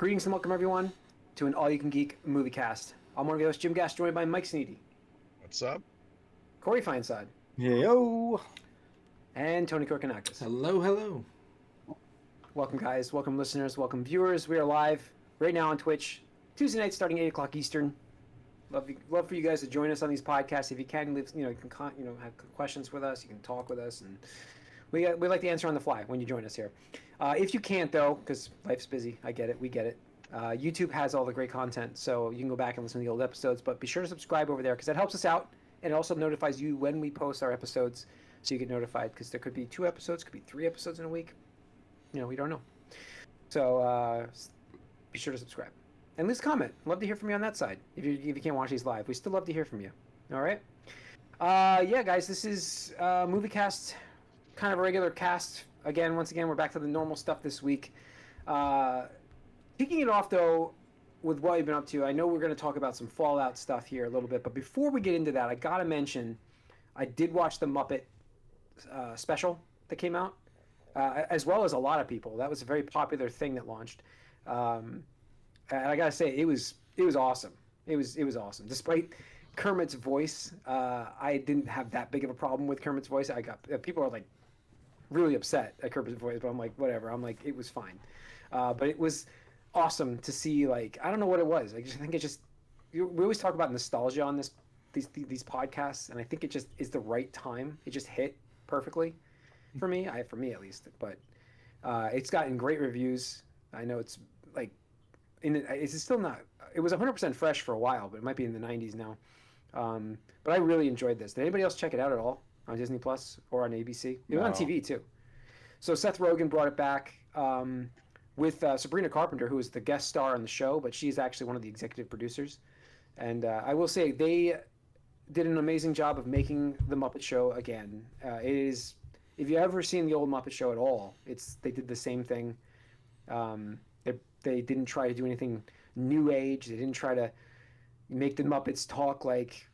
Greetings and welcome everyone to an all-you-can-geek Moviecast. I'm one of your hosts, Jim Gass, joined by Mike Sneedy, What's up? Corey Feinsod, Yo. and Tony Korkanakis. Hello, hello. Welcome guys, welcome listeners, welcome viewers. We are live right now on Twitch, Tuesday night starting 8 o'clock Eastern. Love for you guys to join us on these podcasts. If you can, you can have questions with us, you can talk with us, and we like to answer on the fly when you join us here. If you can't though, because life's busy, I get it, we get it. YouTube has all the great content, so you can go back and listen to the old episodes, but be sure to subscribe over there because that helps us out, and it also notifies you when we post our episodes, so you get notified, because there could be 2 episodes, could be 3 episodes in a week. We don't know. So be sure to subscribe. And leave a comment. Love to hear from you on that side. If you can't watch these live, we still love to hear from you. All right? Yeah, guys, this is Moviecast, kind of a regular cast. Once again, we're back to the normal stuff this week. Kicking it off, though, with what you've been up to, I know we're going to talk about some Fallout stuff here a little bit, but before we get into that, I got to mention, I did watch the Muppet special that came out, as well as a lot of people. That was a very popular thing that launched. And I got to say, it was awesome. It was awesome. Despite Kermit's voice, I didn't have that big of a problem with Kermit's voice. People are like really upset at Kermit's voice, but I'm like, whatever. I'm like, it was fine. But it was awesome to see, like, I don't know what it was. I think we always talk about nostalgia on these podcasts, and I think it just is the right time. It just hit perfectly for me at least. But it's gotten great reviews. I know it's like, it's still not, it was 100% fresh for a while, but it might be in the 90s now. But I really enjoyed this. Did anybody else check it out at all on Disney Plus or on ABC? It was on TV too. So Seth Rogen brought it back with Sabrina Carpenter, who is the guest star on the show, but she's actually one of the executive producers. And I will say they did an amazing job of making the Muppet Show again. It is, if you've ever seen the old Muppet Show at all, they did the same thing. They didn't try to do anything new age. They didn't try to make the Muppets talk like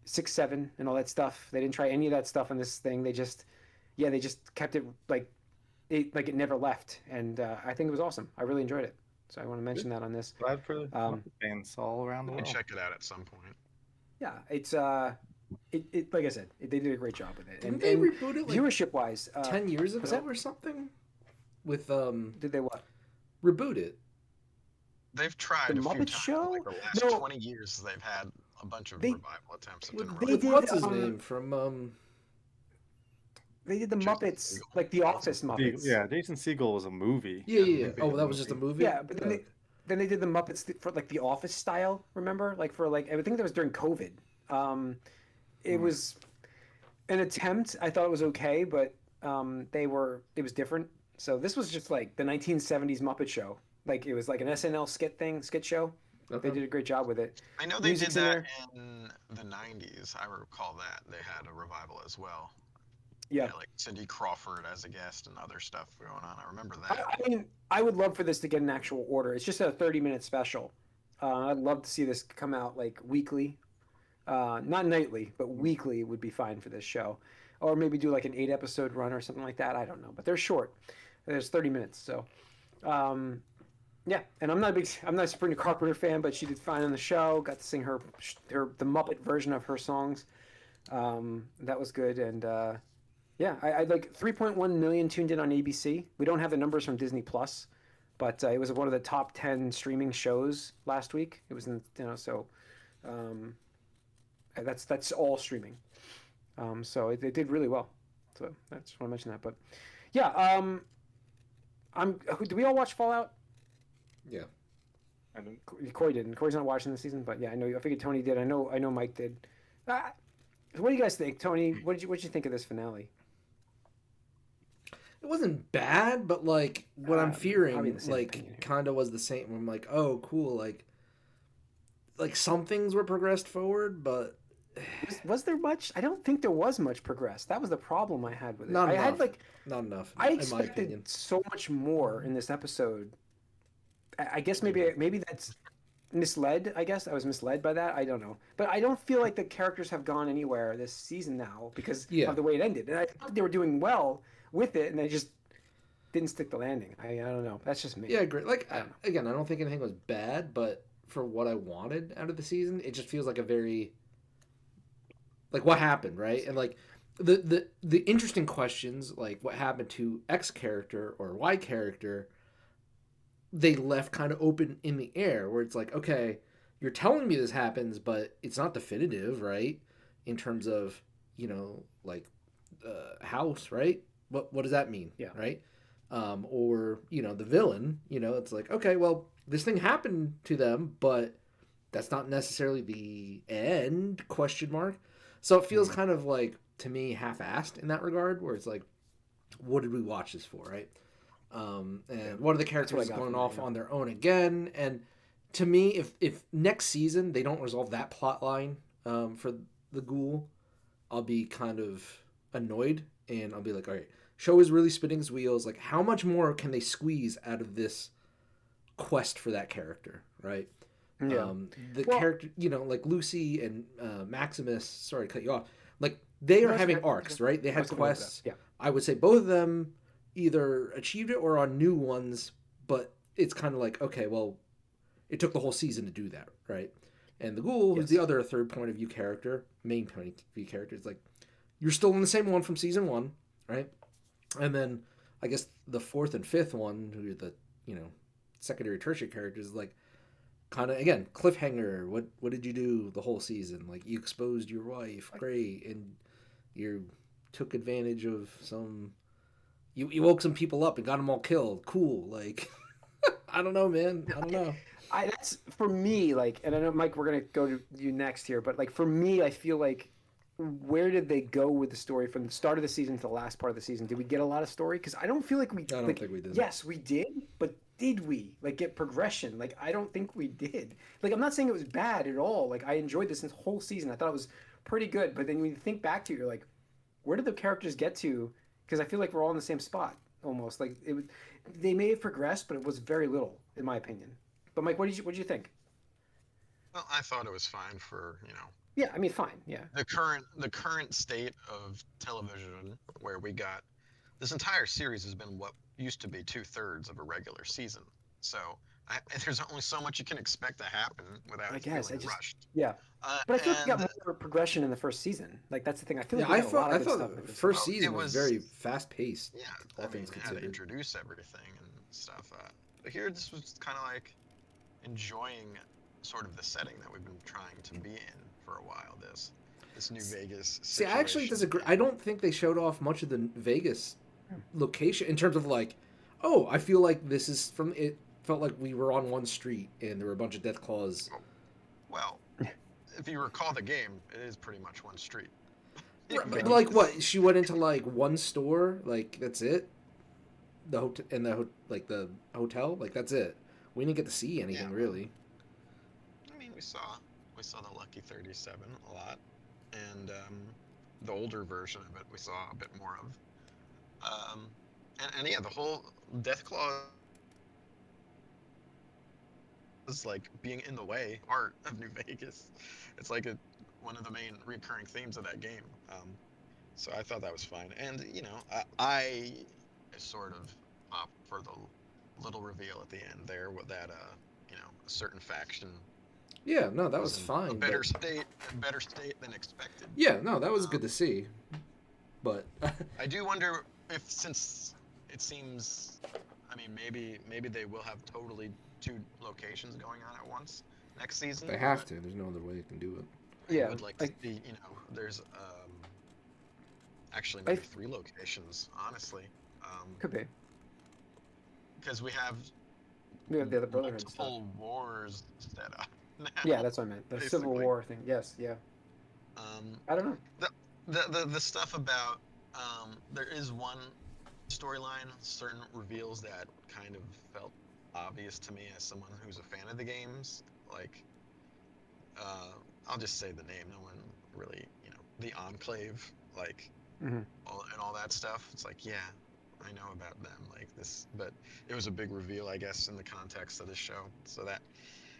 6'7" and all that stuff. They didn't try any of that stuff in this thing. They just kept it like it never left. And I think it was awesome. I really enjoyed it. So I want to mention that on this. Glad for the Muppet fans all around the We'll world. check it out at some point. Yeah, it's it like I said, they did a great job with it. Didn't they reboot it like viewership wise 10 years ago or something? With did they what? Reboot it. They've tried The a few Muppet times. Show? Like the last 20 years, they've had a bunch of revival attempts. What's his name from? They did the Jason Muppets, Segel. like the Office Muppets. Yeah, Jason Segel was a movie. Yeah. Oh, that was just a movie. Yeah, but then they did the Muppets for like the Office style. Remember, like for like I think that was during COVID. It was an attempt. I thought it was okay, but it was different. So this was just like the 1970s Muppet Show. Like it was like an SNL skit show. Okay. They did a great job with it. I know they Music's did in that there. in the 90s. I recall that. They had a revival as well. Yeah. Like Cindy Crawford as a guest and other stuff going on. I remember that. I mean, I would love for this to get an actual order. It's just a 30-minute special. I'd love to see this come out like weekly. Not nightly, but weekly would be fine for this show. Or maybe do like an 8-episode run or something like that. I don't know. But they're short. There's 30 minutes. So, yeah. And I'm not a Sabrina Carpenter fan, but she did fine on the show. Got to sing the Muppet version of her songs. That was good. And, yeah, I like 3.1 million tuned in on ABC. We don't have the numbers from Disney Plus, but it was one of the top 10 streaming shows last week. It was that's all streaming. So they did really well. So I just want to mention that. But yeah, do we all watch Fallout? Yeah. I don't. Corey didn't. Corey's not watching this season, but yeah, I figured Tony did. I know Mike did. What do you guys think, Tony? What did you think of this finale? It wasn't bad, but like what I'm fearing, like kind of was the same. I'm like, oh, cool, like some things were progressed forward, but was there much? I don't think there was much progress. That was the problem I had with it. Not enough. Not enough. I expected so much more in this episode. I guess maybe that's misled. I guess I was misled by that. I don't know, but I don't feel like the characters have gone anywhere this season now because of the way it ended. And I thought they were doing well with it, and they just didn't stick the landing. I don't know. That's just me. Yeah, great. Like I don't know. again, I don't think anything was bad, but for what I wanted out of the season, it just feels like a very like what happened, right? And like the interesting questions, like what happened to X character or Y character, they left kind of open in the air, where it's like, okay, you're telling me this happens, but it's not definitive, right? In terms of like house, right? What does that mean, Yeah. right? Or the villain, it's like, okay, well, this thing happened to them, but that's not necessarily the end, question mark. So it feels kind of like, to me, half-assed in that regard, where it's like, what did we watch this for, right? And what are the characters going off on their own again? And to me, if next season they don't resolve that plot line for the ghoul, I'll be kind of annoyed, and I'll be like, all right, show is really spinning its wheels. Like, how much more can they squeeze out of this quest for that character, right? Yeah. Character, like Lucy and Maximus. Sorry to cut you off. Like, they are having arcs, right? They had quests. Yeah. I would say both of them either achieved it or on new ones, but it's kind of like, okay, well, it took the whole season to do that, right? And the ghoul, who's the other third point of view character, main point of view character, is like, you're still in the same one from season 1, right? And then I guess the fourth and fifth one, who are the secondary, tertiary characters, like, kind of again cliffhanger. What did you do the whole season? Like, you exposed your wife, great, and you took advantage of some. You woke some people up and got them all killed. Cool. Like, I don't know, man. I don't know. That's for me, like, and I know, Mike, we're gonna go to you next here, but like for me, I feel like, where did they go with the story from the start of the season to the last part of the season? Did we get a lot of story? Because I don't feel like we. I don't think we did. Yes, we did, but did we like get progression? Like, I don't think we did. Like, I'm not saying it was bad at all. Like, I enjoyed this whole season. I thought it was pretty good. But then when you think back to it, you're like, where did the characters get to? Because I feel like we're all in the same spot almost. Like, they may have progressed, but it was very little, in my opinion. But Mike, what did you think? Well, I thought it was fine for Yeah, I mean, fine. Yeah. the current state of television, where we got this entire series has been what used to be 2/3 of a regular season. So there's only so much you can expect to happen without feeling rushed. Yeah. But I feel like we got more progression in the first season. Like, that's the thing. I feel like I thought the first season was very fast paced. Yeah, I mean, they had to introduce everything and stuff. But here, this was kind of like enjoying sort of the setting that we've been trying to be in for a while. This New Vegas situation. See, I actually disagree. I don't think they showed off much of the Vegas location in terms of like, oh, I feel like this is from it. Felt like we were on one street and there were a bunch of death claws. Well, if you recall the game, it is pretty much one street. Like what? She went into like one store, like that's it. The hotel and the hotel, like that's it. We didn't get to see anything really. I mean, we saw the Lucky 37 a lot, and the older version of it we saw a bit more of. And yeah, the whole Deathclaw is like being in the way part of New Vegas. It's like one of the main recurring themes of that game. So I thought that was fine, and I sort of opt for the little reveal at the end there with that a certain faction. Yeah, no, that was fine. A better state than expected. Yeah, no, that was good to see. But I do wonder if, since it seems, I mean, maybe they will have totally two locations going on at once next season. They have to. There's no other way you can do it. Yeah, I would like to see, there's actually maybe 3 locations, honestly. Could be. Because we have the other Brotherhood multiple wars set up now. Yeah, that's what I meant. The basically. Civil War thing. Yes, yeah. I don't know. The stuff about there is one storyline, certain reveals that kind of felt obvious to me as someone who's a fan of the games. Like, I'll just say the name. No one really, the Enclave, like, all that stuff. It's like, yeah, I know about them, like this, but it was a big reveal, I guess, in the context of this show. So that,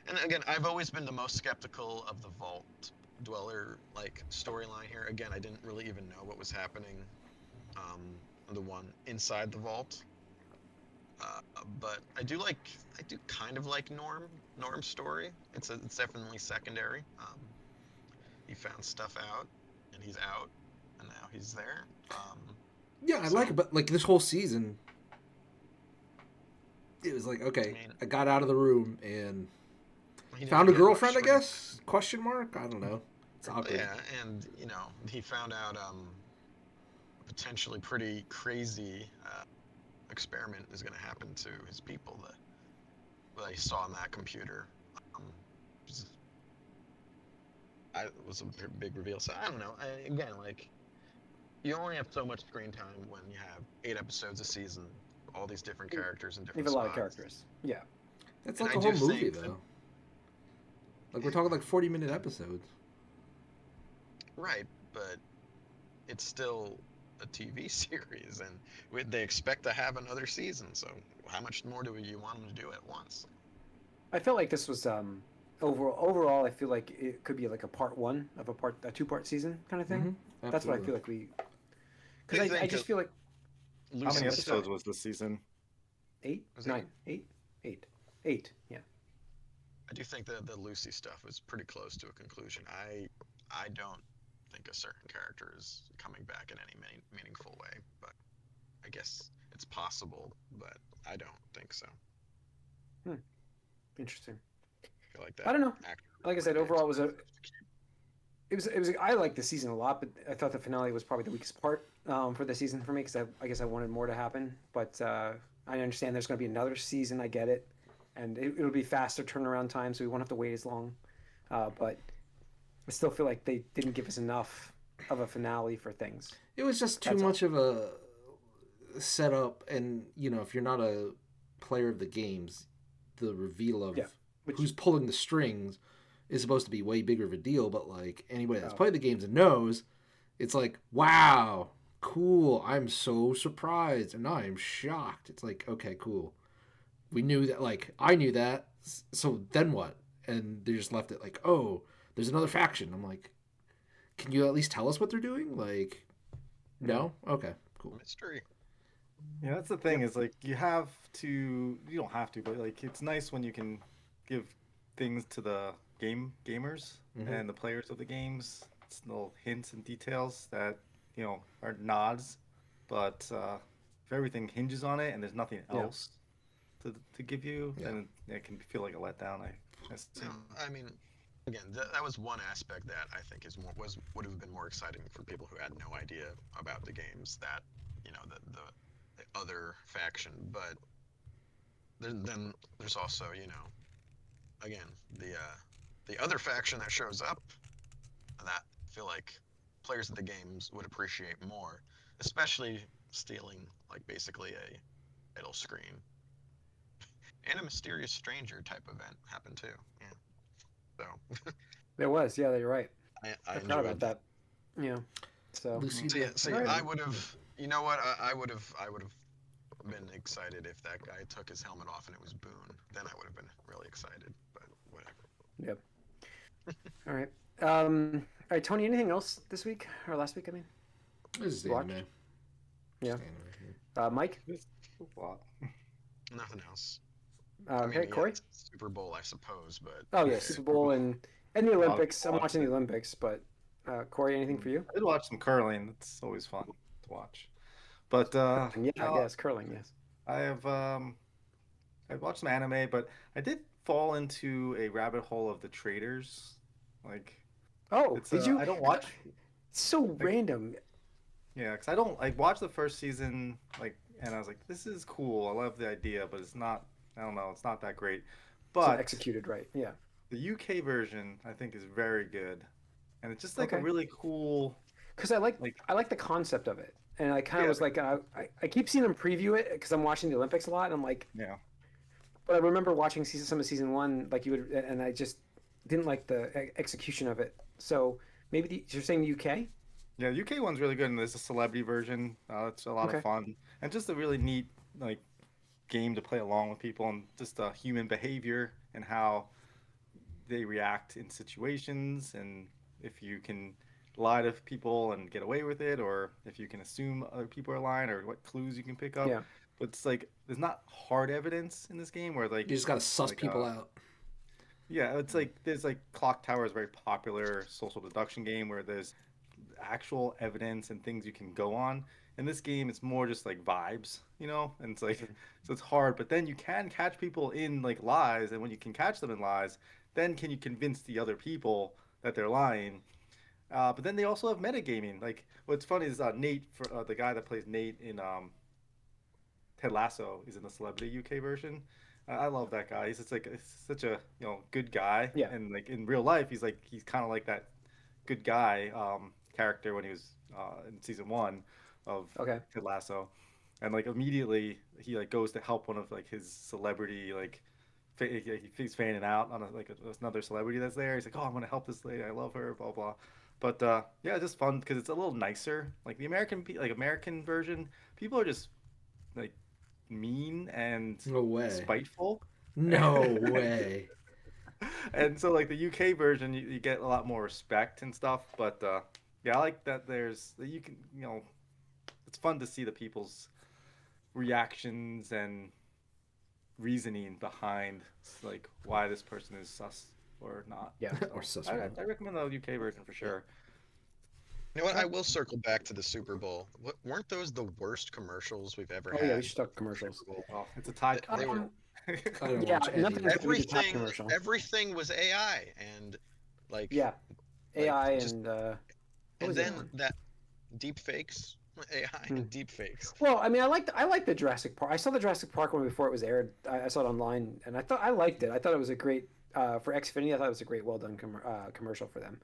and again, I've always been the most skeptical of the Vault Dweller like storyline here. Again, I didn't really even know what was happening. The one inside the vault, but I do kind of like Norm's story. It's definitely secondary. He found stuff out, and he's out, and now he's there. Yeah, I So like it, but like this whole season, it was like, I okay, mean, I got out of the room and he didn't found a get much girlfriend, I screen guess? Question mark? I don't know. It's time. awkward. Yeah, and he found out a potentially pretty crazy experiment is going to happen to his people that he saw on that computer. Um, which was a big reveal. So I don't know. Again, like you only have so much screen time when you have 8 episodes a season, all these different characters in You have different a lot of spots. characters. Yeah. That's And like I a whole do movie, think that, though. Like we're talking like 40-minute episodes. right, but it's still a TV series, and they expect to have another season. So how much more do you want them to do at once? I feel like this was overall. I feel like it could be like a part one of a 2-part season kind of thing. Mm-hmm. That's what I Absolutely. feel like we. I Because I think just feel like How many Lucy's episodes stuff was this season? eight, was it? 9, 8, 8, 8. Yeah. I do think that the Lucy stuff was pretty close to a conclusion. I don't think a certain character is coming back in any meaningful way, but I guess it's possible, but I don't think so. Interesting. I feel like I that don't know. actor Like I would said, be overall expensive to keep. it was. I liked the season a lot, but I thought the finale was probably the weakest part for the season for me because I guess I wanted more to happen. But I understand there's going to be another season. I get it, and it'll be faster turnaround time, so we won't have to wait as long. But I still feel like they didn't give us enough of a finale for things. It was just too That's all. much of a setup, and if you're not a player of the games, the reveal of Yeah. Which who's pulling the strings is supposed to be way bigger of a deal. But like anybody that's oh, played the games and knows, it's like, wow, cool. I'm so surprised and I'm shocked. It's like, okay, cool. We knew that. Like I knew that. So then what? And they just left it like, oh, there's another faction. I'm like, can you at least tell us what they're doing? Like, no? Okay, cool. Mystery. Yeah, that's the thing is like you don't have to, but like it's nice when you can give things to the gamers Mhm. and the players of the games, it's little hints and details that, are nods, but if everything hinges on it and there's nothing yeah. else to give you, Yeah. then it can feel like a letdown. I No, assume. I mean, again, that was one aspect that I think would have been more exciting for people who had no idea about the games. That the other faction, but then there's also again the other faction that shows up that I feel like players of the games would appreciate more, especially stealing like basically a title screen and a mysterious stranger type event happened too. Yeah, so There was. Yeah, you're right. I I forgot about enjoyed. that. Yeah. So Lucy So yeah, the see, all right. I would have. You know what? I would have. I would have been excited if that guy took his helmet off and it was Boone. Then I would have been really excited. But whatever. Yep. All right. All right, Tony. Anything else this week or last week? I mean, This is you the watched? anime. Yeah. Just anime. Mike. It's a lot. Nothing else. I mean, Okay, yeah, Corey. it's Super Bowl, I suppose, but Oh yeah, yeah. Super Bowl and the A lot of Olympics. people I'm watch watching the it. Olympics, but Corey, anything for you? I did watch some curling. It's always fun to watch. But Curling, yeah, no, yes, curling, yes. I have I've watched some anime, but I did fall into a rabbit hole of the traders. Like Oh, it's did you? I don't watch It's so like random. yeah, because I don't like watch the first season like and I was like, this is cool. I love the idea, but it's not I don't know, it's not that great. It's not But executed right. Yeah. the UK version I think is very good. And it's just like a Okay. really cool Because I like like I like the concept of it, and I kind of yeah, was like, I keep seeing them preview it because I'm watching the Olympics a lot, and I'm like, yeah. but I remember watching some of season one, like you would, and I just didn't like the execution of it. So maybe you're saying the UK? Yeah, UK one's really good, and there's a celebrity version. It's a lot of Okay. fun, and just a really neat like game to play along with people, and just human behavior and how they react in situations, and if you can lie to people and get away with it, or if you can assume other people are lying, or what clues you can pick up. Yeah. but it's like there's not hard evidence in this game where like You just gotta suss like people out. yeah, it's like there's like Clock Tower is a very popular social deduction game where there's actual evidence and things you can go on. In this game, it's more just like vibes, you know, and it's like so it's hard. But then you can catch people in like lies, and when you can catch them in lies, then can you convince the other people that they're lying? But then they also have metagaming. Like what's funny is Nate, for the guy that plays Nate in Ted Lasso, is in the Celebrity UK version. I love that guy. He's just like such a good guy, Yeah. and like in real life, he's kind of like that good guy character when he was in season 1 of Okay. Ted Lasso, and like immediately he like goes to help one of like his celebrity like he's fanning out on another celebrity that's there. He's like, oh, I'm gonna help this lady. I love her. Blah blah. But yeah, just fun because it's a little nicer. Like the American version, people are just like mean and No way. spiteful. No way. And so like the UK version, you get a lot more respect and stuff. But yeah, I like that. There's you can it's fun to see the people's reactions and reasoning behind like why this person is sus or not. Yeah. Or So suspect. I recommend the UK version for sure. You know what? I will circle back to the Super Bowl. Weren't those the worst commercials we've ever Oh had? yeah, we should talk commercials. Super Bowl? Oh, it's a tie. They were I don't Yeah, watch any. nothing- everything. commercial. Everything was AI, and like Yeah, like, AI just- and what and was the other one? then that deep fakes, AI and deep fakes. Well, I mean, I liked the Jurassic Park. I saw the Jurassic Park one before it was aired. I saw it online, and I liked it. I thought it was a great for Xfinity. I thought it was a great, well done commercial for them.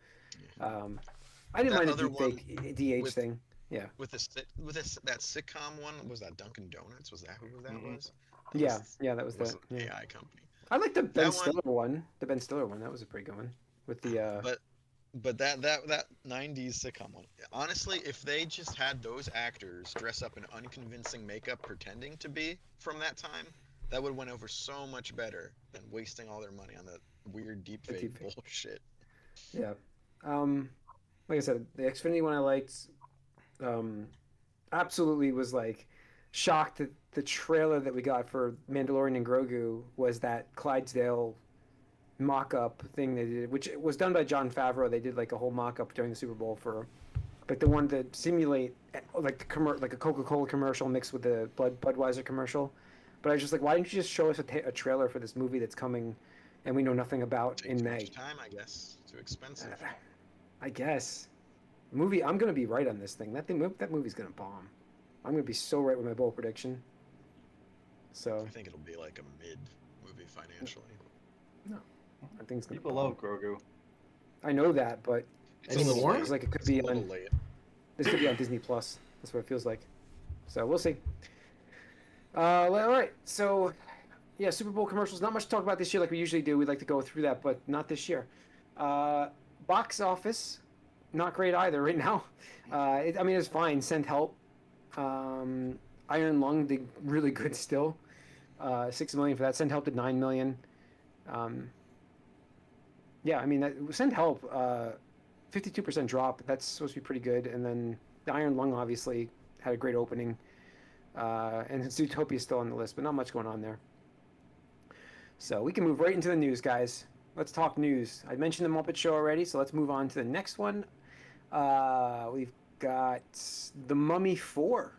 I didn't That mind other the deep fake DH with- thing. Yeah, That sitcom one, was that Dunkin' Donuts? Was that who that was? yeah, that was It was the. an Yeah. AI company. I like the Ben That Stiller one. The Ben Stiller one. That was a pretty good one with the. But that 90s sitcom one. Honestly, if they just had those actors dress up in unconvincing makeup pretending to be from that time, that would have went over so much better than wasting all their money on that weird deepfake deepfake. bullshit. Yeah. Like I said, the Xfinity one I liked. Absolutely was like shocked that the trailer that we got for Mandalorian and Grogu was that Clydesdale mock-up thing they did, which was done by Jon Favreau. They did like a whole mock-up during the Super Bowl for like the one to simulate like like a Coca-Cola commercial mixed with the Budweiser commercial. But I was just like, why didn't you just show us a trailer for this movie that's coming and we know nothing about Takes in too May? much time, I guess. Too expensive. I guess. Movie, I'm gonna be right on this thing. That movie's gonna bomb. I'm gonna be so right with my bold prediction. So I think it'll be like a mid movie financially. I think it's gonna. People bomb. love Grogu. I know that, but It's Any a little more? late. feels like it could It's be a little on. late. This could be on Disney Plus. That's what it feels like. So we'll see. All right. So, yeah, Super Bowl commercials. Not much to talk about this year like we usually do. We like to go through that, but not this year. Box office, not great either right now. I mean, it's fine. Send Help. Iron Lung did really good still. 6 million for that. Send Help did 9 million. Yeah, I mean, Send Help. 52% drop. That's supposed to be pretty good. And then the Iron Lung obviously had a great opening. And Zootopia is still on the list, but not much going on there. So we can move right into the news, guys. Let's talk news. I mentioned the Muppet Show already, so let's move on to the next one. We've got The Mummy 4.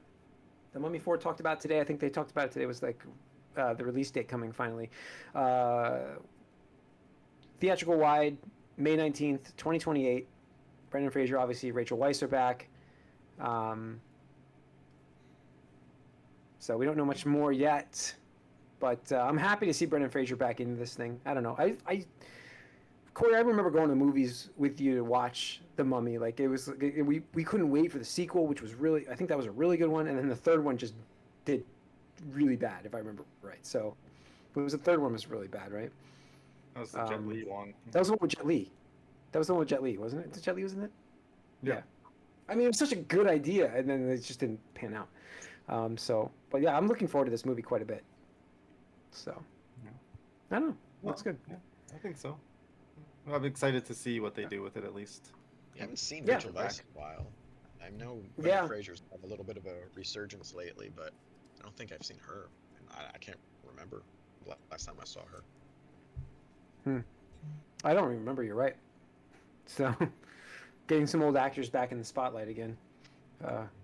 The Mummy 4 talked about today. I think they talked about it today. It was like the release date coming finally. Theatrical wide, May 19th, 2028. Brendan Fraser, obviously. Rachel Weisz are back. So we don't know much more yet. But I'm happy to see Brendan Fraser back into this thing. I don't know. Corey, I remember going to movies with you to watch The Mummy. Like we couldn't wait for the sequel, which was I think that was a really good one. And then the third one just did really bad, if I remember right. So it was the third one was really bad, right? That was the Jet Li one. That was the one with Jet Li. That was the one with Jet Li, wasn't it? Jet Li was in it? Yeah. I mean, it was such a good idea, and then it just didn't pan out. But yeah, I'm looking forward to this movie quite a bit. So, Yeah. I don't know. Looks good. Yeah, I think so. I'm excited to see what they do with it at least. You haven't seen Yeah. Rachel Weisz in a while. I know Yeah. Brendan Fraser's had a little bit of a resurgence lately, but I don't think I've seen her. I can't remember last time I saw her. I don't remember. You're right. So, getting some old actors back in the spotlight again.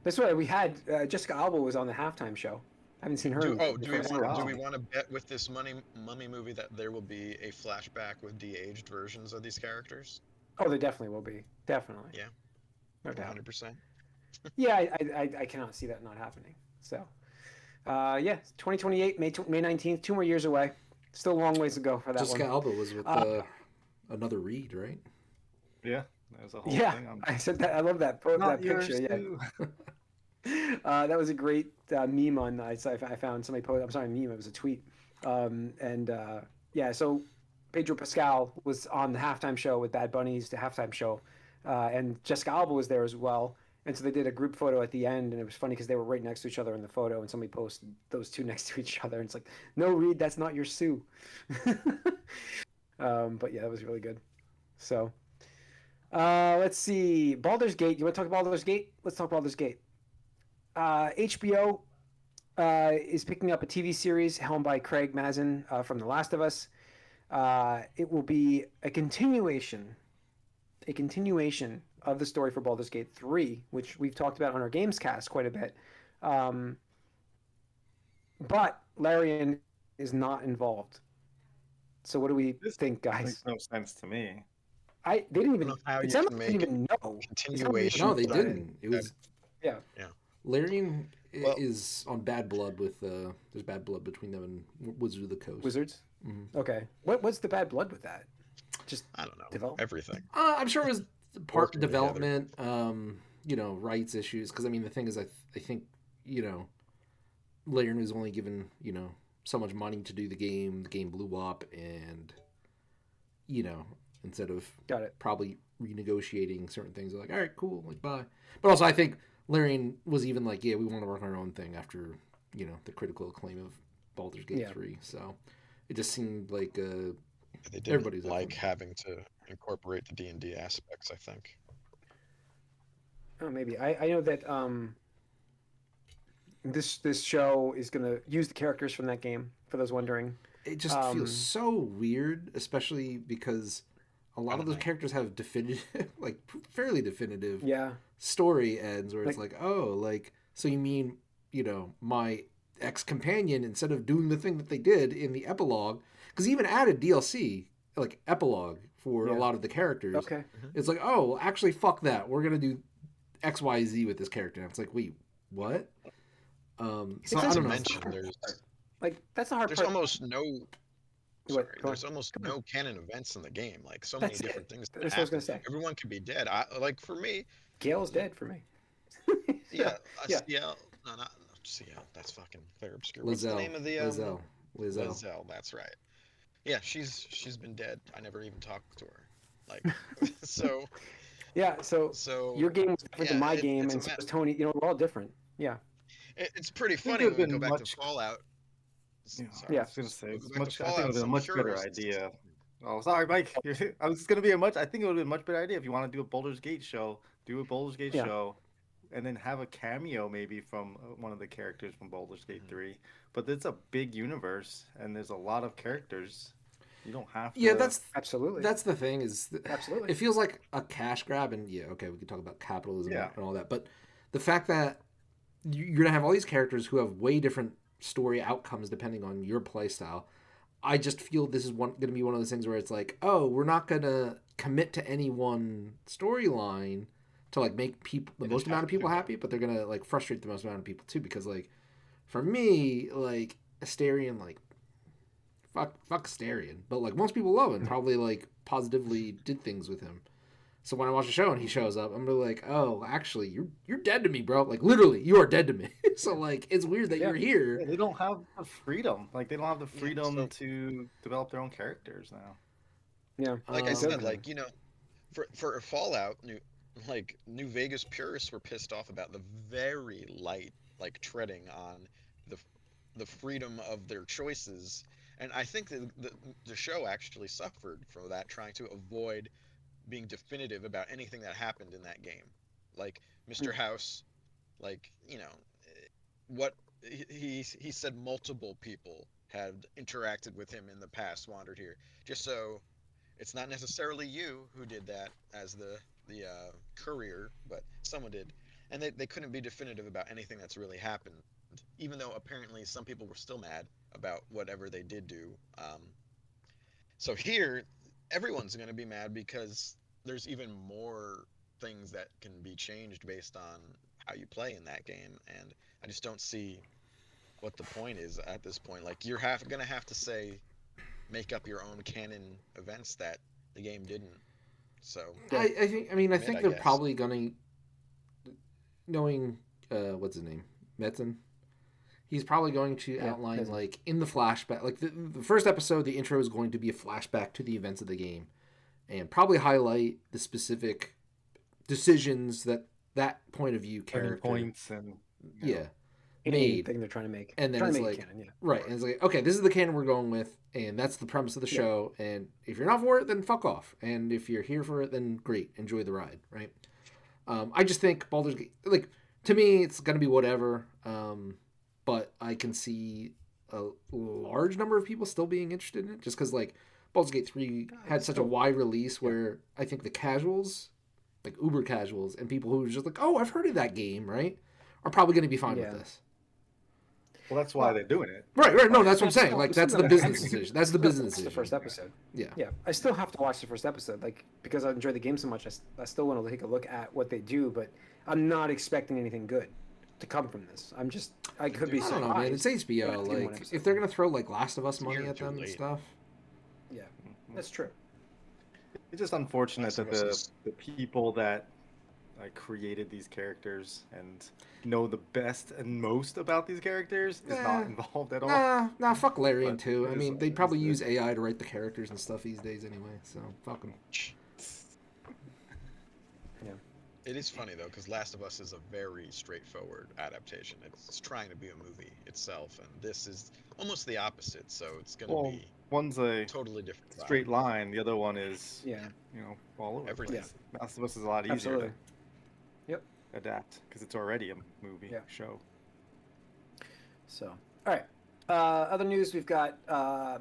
That's why we had Jessica Alba was on the halftime show. I haven't seen her Do in oh do we forever. want do wow. we want to bet with this mummy movie that there will be a flashback with de-aged versions of these characters? Oh, there definitely will be. Definitely, Yeah, no doubt. 100%. Yeah, I cannot see that not happening. So, yeah, 2028, May 19th, 2 more years away. Still a long ways to go for that Jessica one. Alba was with Uh, another Reed, right? Yeah, there's a whole Yeah, thing. I'm I said that. I love that not picture. yours Yeah, too. that was a great meme on. I found somebody posted. I'm sorry, meme. It was a tweet. And yeah, so Pedro Pascal was on the halftime show with Bad Bunny's the halftime show, and Jessica Alba was there as well. And so they did a group photo at the end, and it was funny because they were right next to each other in the photo, and somebody posted those two next to each other, and it's like, no, Reed, that's not your Sue. But yeah, that was really good. So let's see, Baldur's Gate. You want to talk Baldur's Gate? Let's talk Baldur's Gate. HBO is picking up a TV series helmed by Craig Mazin from The Last of Us. It will be a continuation of the story for Baldur's Gate 3, which we've talked about on our Gamescast quite a bit. Um, but Larian is not involved. So what do we This think, makes guys? no sense to me. They didn't I even. don't know how It you sounded can like they make didn't even know. It sounded like they continuation. No, they didn't know. didn't. It was Yeah. Yeah. Larian Well, is on bad blood with there's bad blood between them and Wizards of the Coast. Wizards. Mhm. Okay. What's the bad blood with that? Just I don't know. develop. Everything. I'm sure it was part Working together. development, rights issues. Because I mean, the thing is, I think Larian was only given so much money to do the game. The game blew up, and instead of Got it. probably renegotiating certain things, they're like, all right, cool, like bye. But also, I think Larian was even like, yeah, we want to work on our own thing after the critical acclaim of Baldur's Gate 3. So it just seemed like They everybody's didn't up like for it. having to incorporate the D&D aspects, I think. Oh, maybe. I know that this show is gonna use the characters from that game. For those wondering, It just feels so weird, especially because a lot of those characters have definitive, like fairly definitive yeah, story ends where it's like, oh, like, so you mean, my ex-companion, instead of doing the thing that they did in the epilogue, because even added DLC, like epilogue for a lot of the characters. Okay. It's like, oh, well, actually, fuck that. We're going to do XYZ with this character. And it's like, wait, what? So I don't know. Mention there's Like that's the hard there's part. almost no What? sorry, Go there's on. almost Come on. no canon events in the game. Like so That's many it. different things that That's what I was happen. gonna say. Everyone could be dead. Like for me, Gale's dead for me. yeah, Yeah. CL, no, not CL. That's fucking very obscure. What's the Lizelle. name of the Lizelle. Lizelle, that's right. Yeah, she's been dead. I never even talked to her. Like so Yeah. So your game was different than my game, it's a and so mess. was Tony. We're all different. Yeah. It's pretty think funny it when would've we go been back to much- Fallout. Yeah, Sorry. I was gonna say We'll it's go back much. to I think it would have Fallout, been a some much better purists. idea. Oh, sorry, Mike. I was gonna be a much. I think it would have been a much better idea if you want to do a Baldur's Gate show. Do a Baldur's Gate Yeah. show, and then have a cameo maybe from one of the characters from Baldur's Gate 3. But it's a big universe, and there's a lot of characters. You don't have to. Yeah, Absolutely. that's the thing is Absolutely. it feels like a cash grab, and yeah, okay, we can talk about capitalism Yeah. and all that, but the fact that you're gonna have all these characters who have way different story outcomes depending on your play style. I just feel this is gonna be one of those things where it's like, oh, we're not gonna commit to any one storyline to like make people the most amount of people happy, but they're gonna like frustrate the most amount of people too, because like for me, like Asterion, like fuck Asterion, but like most people love him, probably like positively did things with him. So when I watch the show and he shows up, I'm really like, oh, actually, you're dead to me, bro. Like literally, you are dead to me. So like, it's weird that you're here. Yeah, they don't have the freedom. Like they don't have the freedom so- to develop their own characters now. Yeah. Like I said, Okay. like for Fallout, New Vegas purists were pissed off about the very light like treading on the freedom of their choices, and I think that the show actually suffered from that, trying to avoid being definitive about anything that happened in that game, like Mr. House, like what he said multiple people had interacted with him in the past, wandered here, just so it's not necessarily you who did that as the courier, but someone did, and they couldn't be definitive about anything that's really happened, even though apparently some people were still mad about whatever they did do. So here, everyone's going to be mad because there's even more things that can be changed based on how you play in that game, and I just don't see what the point is at this point. Like you're gonna have to say, make up your own canon events that the game didn't. So I think. I mean, I think I they're guess. probably gonna, knowing what's his name, Metzen. He's probably going to outline Metzen. like in the flashback, like the first episode, the intro is going to be a flashback to the events of the game, and probably highlight the specific decisions that point of view Turning character points and yeah Anything made. they're trying to make. And then trying it's to make like, it canon, yeah. right, and it's like, okay, this is the canon we're going with, and that's the premise of the show. And if you're not for it, then fuck off. And if you're here for it, then great, enjoy the ride, right? I just think Baldur's Gate, like, to me, it's gonna be whatever. But I can see a large number of people still being interested in it, just because like Baldur's Gate 3 had such a wide release, where I think the casuals, like uber casuals, and people who are just like, oh, I've heard of that game, right, are probably going to be fine with this. Well, that's why they're doing it. Right. No, that's what I'm saying. Like, that's the business decision. That's the business The decision. first episode. Yeah. I still have to watch the first episode, like, because I enjoy the game so much. I still want to take a look at what they do, but I'm not expecting anything good to come from this. I could be I surprised. don't know, man. It's HBO. Like, if they're gonna throw like Last of Us money at them and stuff. Yeah, that's true. It's just unfortunate that the people that created these characters and know the best and most about these characters is not involved at all. Nah, fuck Larian too. I mean, they probably use AI to write the characters and stuff these days anyway, so fuck them. Yeah. It is funny though, because Last of Us is a very straightforward adaptation. It's trying to be a movie itself, and this is almost the opposite. So it's going to be one's a totally different straight line. The other one is all over everything. the place. Last of Us is a lot easier Absolutely. to adapt because it's already a movie show. So, all right. Other news, we've got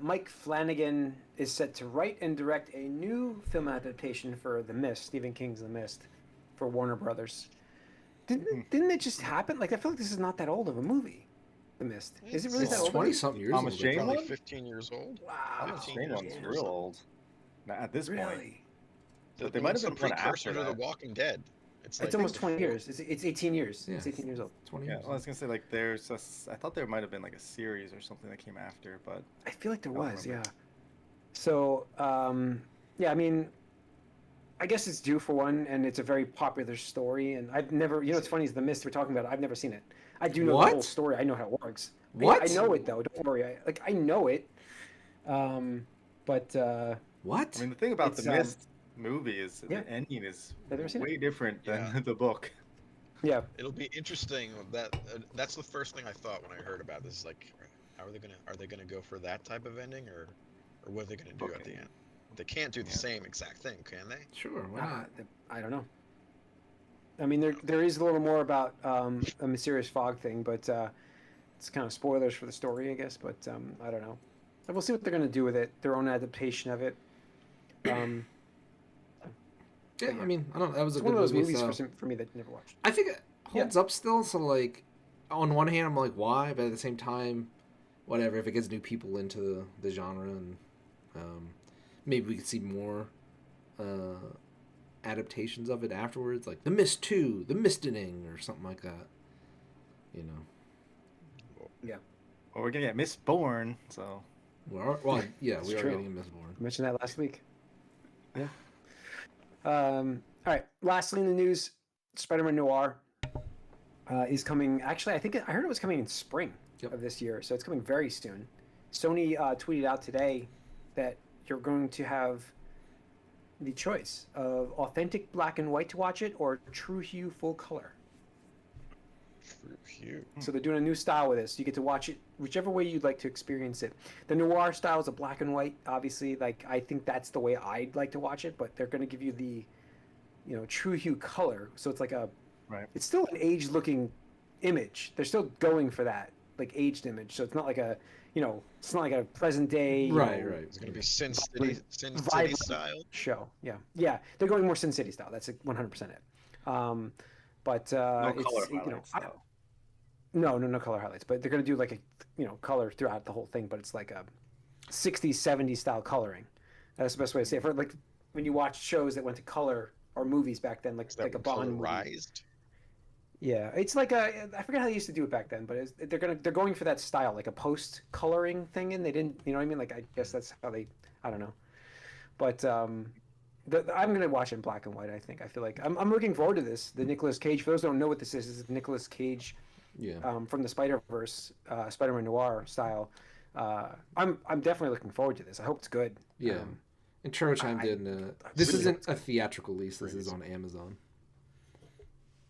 Mike Flanagan is set to write and direct a new film adaptation for The Mist, Stephen King's The Mist, for Warner Brothers. Didn't it just happen? Like, I feel like this is not that old of a movie, The Mist. Is it really that old? 20-something years Thomas old. Jane Probably one? 15 years old. Wow. Thomas Jane one's real old. Now, at this point, Really? but they might have Some been one precursor after to The that. Walking Dead. It's almost 20 years. It's 18 years. Yeah. It's 18 years old. 20 Yeah, years. well, I was gonna say like I thought there might have been like a series or something that came after, but I feel like there I don't was, remember. yeah. So, I mean, I guess it's due for one, and it's a very popular story. And I've never, what's funny is The Mist we're talking about. I've never seen it. I do know the whole story. I know how it works. What? I know it though. Don't worry. I know it. But What? I mean the thing about It's, the Mist movie is the ending is I've never seen way different than Yeah. the book. yeah, It'll be interesting. That's the first thing I thought when I heard about this. Like, how are they gonna go for that type of ending, or what are they gonna do at the end? They can't do the same exact thing, can they? Sure, why not? I don't know. I mean, there is a little more about a mysterious fog thing, but it's kind of spoilers for the story, I guess. But I don't know. We'll see what they're gonna do with it. Their own adaptation of it. Yeah, I mean, I don't know. That was a It's good one of those movie. movies So. for me that I never watched. I think it holds up still. So, like, on one hand, I'm like, why? But at the same time, whatever. If it gets new people into the genre, and maybe we could see more adaptations of it afterwards, like The Mist 2, The Mistening, or something like that. You know. Yeah. Well, we're gonna get Mistborn, so Well, yeah, That's we are true. getting a Mistborn. I mentioned that last week. Yeah. All right. Lastly in the news, Spider-Man Noir is coming. Actually, I heard it was coming in spring of this year, so it's coming very soon. Sony tweeted out today that you're going to have the choice of authentic black and white to watch it or true hue full color. So they're doing a new style with this. You get to watch it whichever way you'd like to experience it. The noir style is a black and white. Obviously, like I think that's the way I'd like to watch it. But they're going to give you the, true hue color. So it's like it's still an aged looking image. They're still going for that. like aged image, so it's not like a it's not like a present day Right. It's gonna be Sin City vibrant style. show. Yeah, they're going more Sin City style. That's 100% it. But No it's color highlights, though. no color highlights, but they're gonna do like a color throughout the whole thing, but it's like a 60s 70s style coloring. That's the best way to say it. For like when you watch shows that went to color or movies back then, Is that like a Bond movie. colorized? Yeah, it's like I forget how they used to do it back then, but they're going for that style, like a post coloring thing, and they didn't, you know what I mean? Like I guess that's how they, I don't know, but I'm gonna watch it in black and white. I feel like I'm looking forward to this. The Nicolas Cage. For those who don't know what this is Nicolas Cage, from the Spider-Verse, Spider-Man Noir style. I'm definitely looking forward to this. I hope it's good. Yeah. And Churro chimed in. This really isn't a theatrical release. This is on Amazon.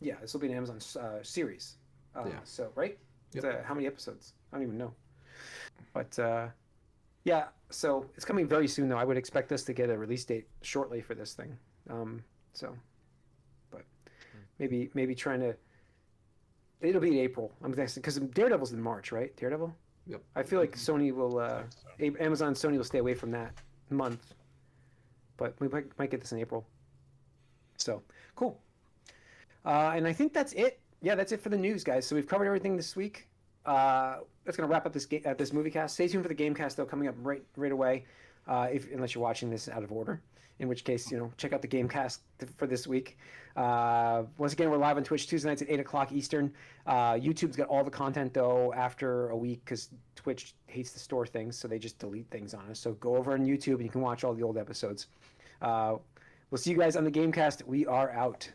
Yeah, this will be an Amazon series. So, right? Yep. How many episodes? I don't even know. But, yeah, so it's coming very soon, though. I would expect us to get a release date shortly for this thing. But maybe trying to... It'll be in April, I'm guessing, because Daredevil's in March, right? Daredevil? Yep. I feel like Sony will... Amazon and Sony will stay away from that month. But we might get this in April. So, cool. And I think that's it. Yeah, that's it for the news, guys. So we've covered everything this week. That's going to wrap up this Moviecast. Stay tuned for the Gamecast, though, coming up right away, unless you're watching this out of order, in which case, check out the Gamecast for this week. Once again, we're live on Twitch Tuesday nights at 8 o'clock Eastern. YouTube's got all the content, though, after a week, because Twitch hates to store things, so they just delete things on us. So go over on YouTube, and you can watch all the old episodes. We'll see you guys on the Gamecast. We are out.